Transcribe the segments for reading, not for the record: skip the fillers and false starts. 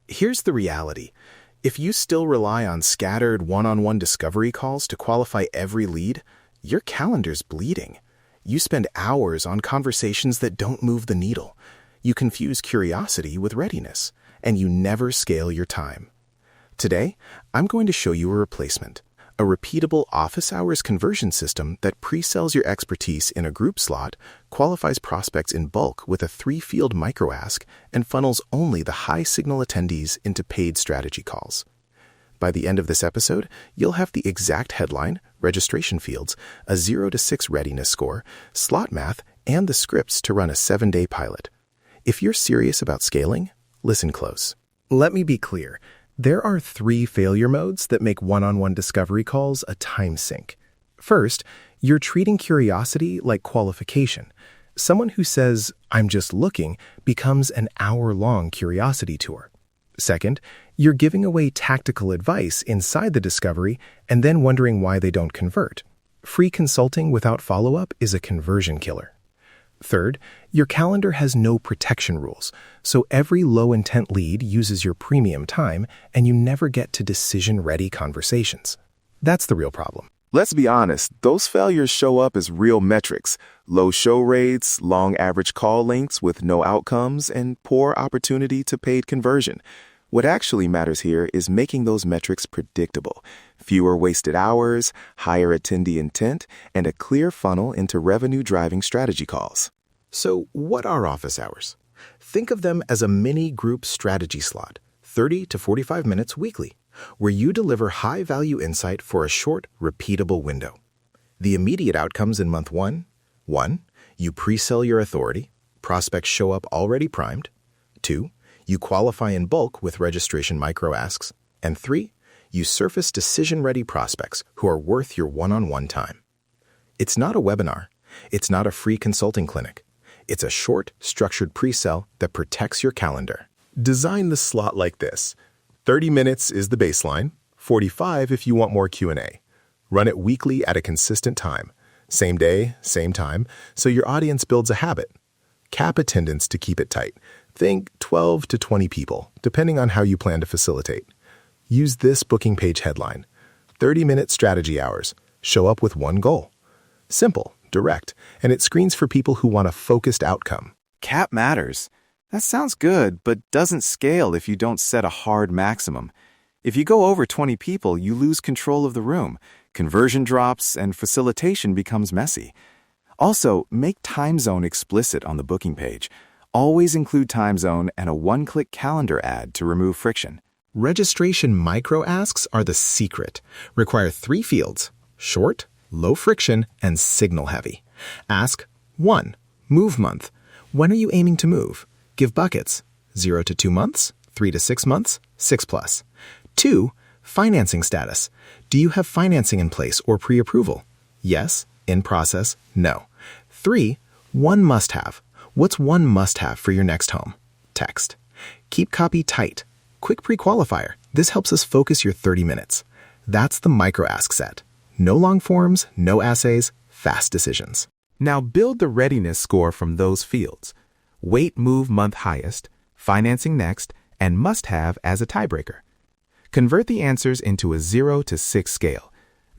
Here's the reality. If you still rely on scattered one-on-one discovery calls to qualify every lead, your calendar's bleeding. You spend hours on conversations that don't move the needle. You confuse curiosity with readiness, and you never scale your time. Today, I'm going to show you a replacement, a repeatable office hours conversion system that pre-sells your expertise in a group slot, qualifies prospects in bulk with a 3-field micro-ask, and funnels only the high-signal attendees into paid strategy calls. By the end of this episode, you'll have the exact headline, registration fields, a 0 to 6 readiness score, slot math, and the scripts to run a 7-day pilot. If you're serious about scaling, listen close. Let me be clear. There are 3 failure modes that make one-on-one discovery calls a time sink. First, you're treating curiosity like qualification. Someone who says, "I'm just looking," becomes an hour-long curiosity tour. Second, you're giving away tactical advice inside the discovery and then wondering why they don't convert. Free consulting without follow-up is a conversion killer. Third, your calendar has no protection rules, so every low-intent lead uses your premium time and you never get to decision-ready conversations. That's the real problem. Let's be honest, those failures show up as real metrics: low show rates, long average call lengths with no outcomes, and poor opportunity to paid conversion. What actually matters here is making those metrics predictable: fewer wasted hours, higher attendee intent, and a clear funnel into revenue-driving strategy calls. So what are office hours? Think of them as a mini group strategy slot, 30 to 45 minutes weekly, where you deliver high-value insight for a short, repeatable window. The immediate outcomes in month 1: 1. You pre-sell your authority. Prospects show up already primed. 2. You qualify in bulk with registration micro-asks. And 3. You surface decision-ready prospects who are worth your one-on-one time. It's not a webinar. It's not a free consulting clinic. It's a short, structured pre-sell that protects your calendar. Design the slot like this. 30 minutes is the baseline, 45 if you want more Q&A. Run it weekly at a consistent time. Same day, same time, so your audience builds a habit. Cap attendance to keep it tight. Think 12 to 20 people, depending on how you plan to facilitate. Use this booking page headline: 30-minute strategy hours. Show up with one goal. Simple, direct, and it screens for people who want a focused outcome. Cap matters. That sounds good, but doesn't scale if you don't set a hard maximum. If you go over 20 people, you lose control of the room. Conversion drops and facilitation becomes messy. Also, make time zone explicit on the booking page. Always include time zone and a one-click calendar ad to remove friction. Registration micro-asks are the secret. Require 3 fields: short, low friction, and signal heavy. Ask 1. Move month. When are you aiming to move? Give buckets: 0 to 2 months, 3 to 6 months, 6+. 2. Financing status. Do you have financing in place or pre-approval? Yes. In process? No. 3. One must-have. What's one must-have for your next home? Text. Keep copy tight. Quick pre-qualifier. This helps us focus your 30 minutes. That's the micro-ask set. No long forms, no assays, fast decisions. Now build the readiness score from those fields. Wait move month highest, financing next, and must-have as a tiebreaker. Convert the answers into a 0 to 6 scale: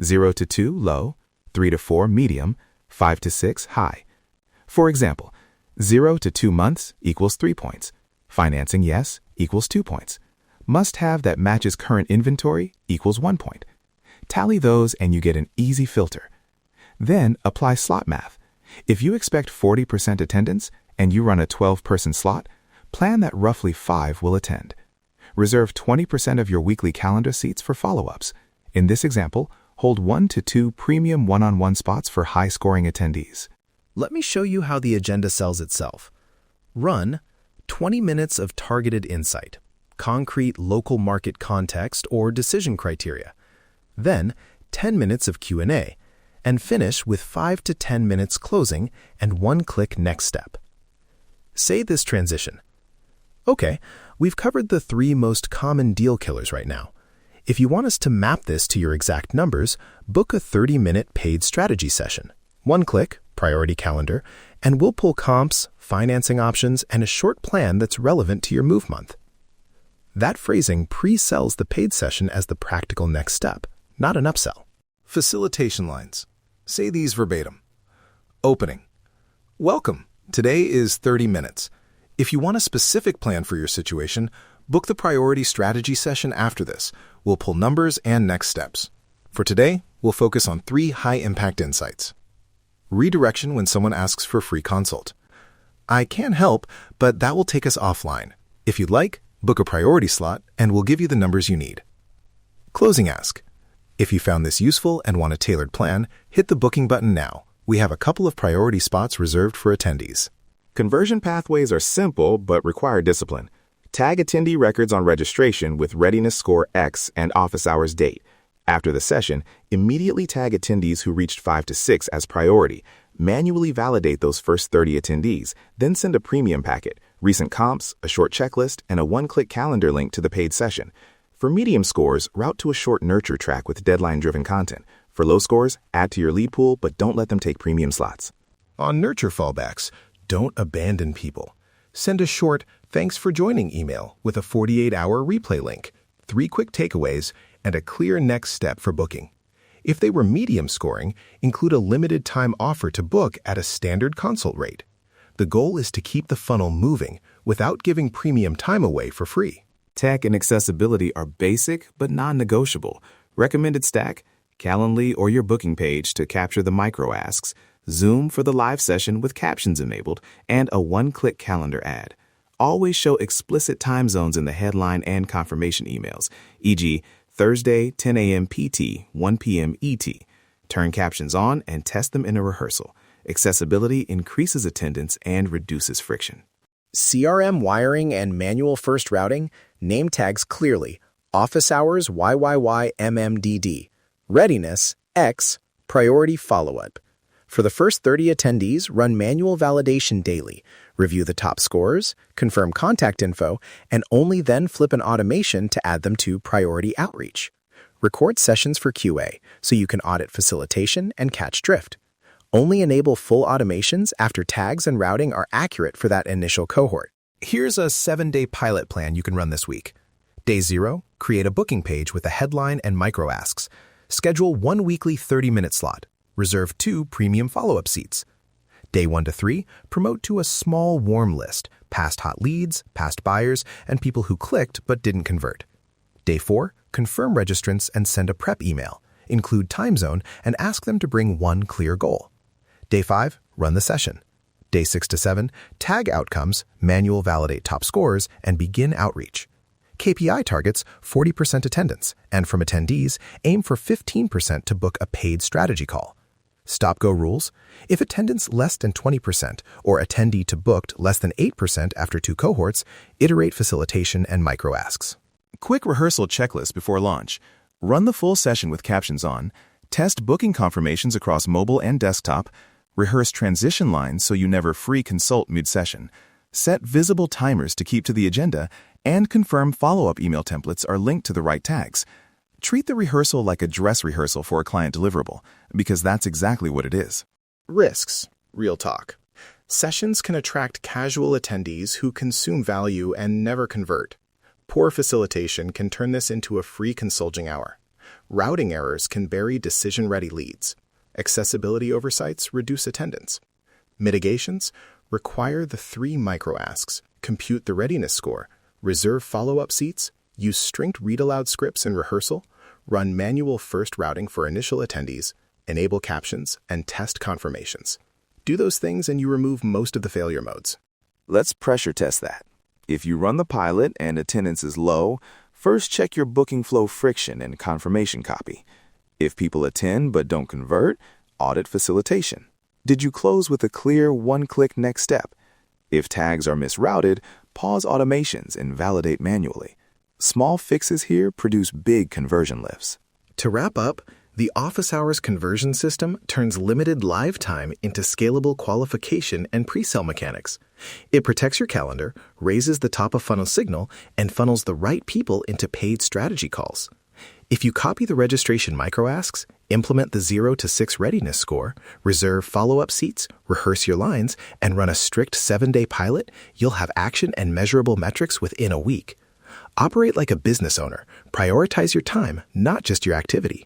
0 to 2 low, 3 to 4 medium, 5 to 6 high. For example, 0 to 2 months equals 3 points. Financing yes equals 2 points. Must-have that matches current inventory equals 1 point. Tally those and you get an easy filter. Then apply slot math. If you expect 40% attendance and you run a 12-person slot, plan that roughly 5 will attend. Reserve 20% of your weekly calendar seats for follow-ups. In this example, hold 1 to 2 premium one-on-one spots for high-scoring attendees. Let me show you how the agenda sells itself. Run 20 minutes of targeted insight, concrete local market context or decision criteria. Then 10 minutes of Q&A, and finish with 5 to 10 minutes closing and one-click next step. Say this transition. Okay, we've covered the 3 most common deal killers right now. If you want us to map this to your exact numbers, book a 30-minute paid strategy session. One click, priority calendar, and we'll pull comps, financing options, and a short plan that's relevant to your move month. That phrasing pre-sells the paid session as the practical next step, not an upsell. Facilitation lines. Say these verbatim. Opening. Welcome. Today is 30 minutes. If you want a specific plan for your situation, book the priority strategy session after this. We'll pull numbers and next steps. For today, we'll focus on 3 high-impact insights. Redirection when someone asks for a free consult. I can help, but that will take us offline. If you'd like, book a priority slot and we'll give you the numbers you need. Closing ask. If you found this useful and want a tailored plan, hit the booking button now. We have a couple of priority spots reserved for attendees. Conversion pathways are simple but require discipline. Tag attendee records on registration with Readiness Score X and office hours date. After the session, immediately tag attendees who reached 5 to 6 as priority. Manually validate those first 30 attendees, then send a premium packet, recent comps, a short checklist, and a one-click calendar link to the paid session. For medium scores, route to a short nurture track with deadline-driven content. For low scores, add to your lead pool, but don't let them take premium slots. On nurture fallbacks, don't abandon people. Send a short "Thanks for joining" email with a 48-hour replay link, 3 quick takeaways, and a clear next step for booking. If they were medium scoring, include a limited time offer to book at a standard consult rate. The goal is to keep the funnel moving without giving premium time away for free. Tech and accessibility are basic but non-negotiable. Recommended stack, Calendly or your booking page to capture the micro asks, Zoom for the live session with captions enabled, and a one-click calendar ad. Always show explicit time zones in the headline and confirmation emails, e.g., Thursday, 10 a.m. PT, 1 p.m. ET. Turn captions on and test them in a rehearsal. Accessibility increases attendance and reduces friction. CRM wiring and manual first routing, name tags clearly, office hours YYY MMDD, readiness X, priority follow-up. For the first 30 attendees, run manual validation daily, review the top scores, confirm contact info, and only then flip an automation to add them to priority outreach. Record sessions for QA so you can audit facilitation and catch drift. Only enable full automations after tags and routing are accurate for that initial cohort. Here's a 7-day pilot plan you can run this week. Day 0, create a booking page with a headline and micro asks. Schedule 1 weekly 30-minute slot. Reserve 2 premium follow-up seats. Day 1 to 3, promote to a small warm list, past hot leads, past buyers, and people who clicked but didn't convert. Day 4, confirm registrants and send a prep email. Include time zone and ask them to bring one clear goal. Day 5, run the session. Day 6 to 7, tag outcomes, manual validate top scores, and begin outreach. KPI targets 40% attendance, and from attendees, aim for 15% to book a paid strategy call. Stop-go rules: if attendance less than 20% or attendee to booked less than 8% after 2 cohorts, iterate facilitation and micro asks. Quick rehearsal checklist before launch. Run the full session with captions on. Test booking confirmations across mobile and desktop. Rehearse transition lines so you never free consult mid-session. Set visible timers to keep to the agenda, and confirm follow-up email templates are linked to the right tags. Treat the rehearsal like a dress rehearsal for a client deliverable, because that's exactly what it is. Risks. Real talk. Sessions can attract casual attendees who consume value and never convert. Poor facilitation can turn this into a free consulting hour. Routing errors can bury decision-ready leads. Accessibility oversights reduce attendance. Mitigations require the 3 micro asks, compute the readiness score, reserve follow-up seats, use strict read-aloud scripts in rehearsal, run manual first routing for initial attendees, enable captions, and test confirmations. Do those things and you remove most of the failure modes. Let's pressure test that. If you run the pilot and attendance is low, first check your booking flow friction and confirmation copy. If people attend but don't convert, audit facilitation. Did you close with a clear one-click next step? If tags are misrouted, pause automations and validate manually. Small fixes here produce big conversion lifts. To wrap up, the office hours conversion system turns limited live time into scalable qualification and pre-sale mechanics. It protects your calendar, raises the top-of-funnel signal, and funnels the right people into paid strategy calls. If you copy the registration micro-asks, implement the 0 to 6 readiness score, reserve follow-up seats, rehearse your lines, and run a strict 7-day pilot, you'll have action and measurable metrics within a week. Operate like a business owner. Prioritize your time, not just your activity.